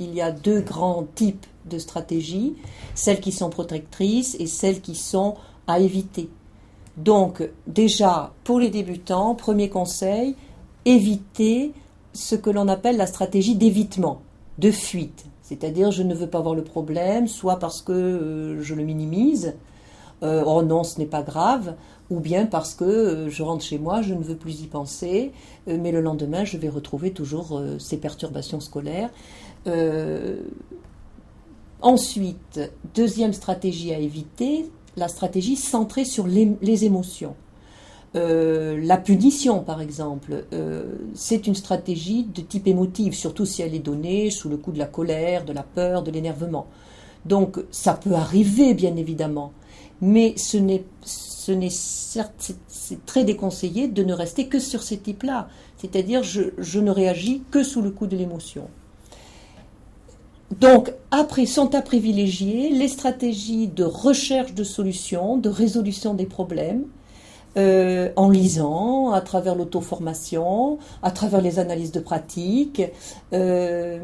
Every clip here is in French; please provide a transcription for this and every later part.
Il y a deux grands types de stratégies, celles qui sont protectrices et celles qui sont à éviter. Donc déjà, pour les débutants, premier conseil, éviter ce que l'on appelle la stratégie d'évitement, de fuite. C'est-à-dire, je ne veux pas voir le problème, soit parce que je le minimise, oh non, ce n'est pas grave, ou bien parce que je rentre chez moi, je ne veux plus y penser, mais le lendemain, je vais retrouver toujours ces perturbations scolaires. Ensuite, deuxième stratégie à éviter, la stratégie centrée sur les émotions. La punition, par exemple, c'est une stratégie de type émotif, surtout si elle est donnée sous le coup de la colère, de la peur, de l'énervement. Donc, ça peut arriver, bien évidemment, mais c'est très déconseillé de ne rester que sur ces types-là. C'est-à-dire, je ne réagis que sous le coup de l'émotion. Donc, après, sont à privilégier les stratégies de recherche de solutions, de résolution des problèmes, en lisant, à travers l'auto-formation, à travers les analyses de pratique, et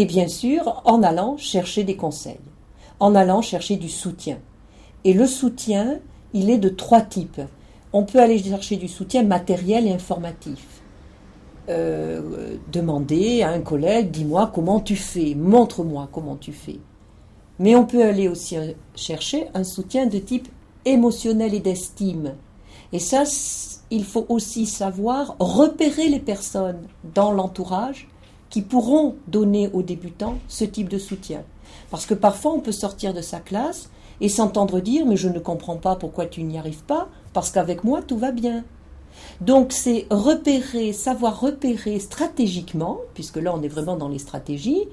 bien sûr en allant chercher des conseils, en allant chercher du soutien. Et le soutien, il est de trois types. On peut aller chercher du soutien matériel et informatif. Demander à un collègue, dis-moi comment tu fais, montre-moi comment tu fais. Mais on peut aller aussi chercher un soutien de type émotionnel et d'estime. Et ça, il faut aussi savoir repérer les personnes dans l'entourage qui pourront donner aux débutants ce type de soutien. Parce que parfois, on peut sortir de sa classe et s'entendre dire « mais je ne comprends pas pourquoi tu n'y arrives pas, parce qu'avec moi, tout va bien ». Donc c'est savoir repérer stratégiquement, puisque là on est vraiment dans les stratégies,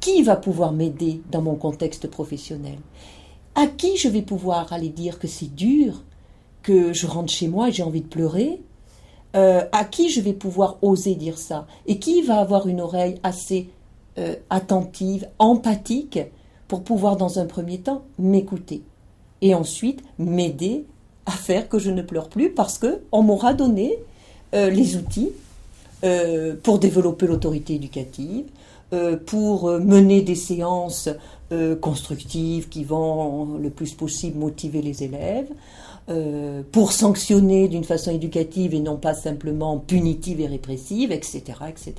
qui va pouvoir m'aider dans mon contexte professionnel. À qui je vais pouvoir aller dire que c'est dur, que je rentre chez moi et j'ai envie de pleurer, à qui je vais pouvoir oser dire ça, et qui va avoir une oreille assez attentive, empathique, pour pouvoir dans un premier temps m'écouter, et ensuite m'aider à faire que je ne pleure plus parce qu'on m'aura donné les outils pour développer l'autorité éducative, pour mener des séances constructives qui vont le plus possible motiver les élèves, pour sanctionner d'une façon éducative et non pas simplement punitive et répressive, etc., etc.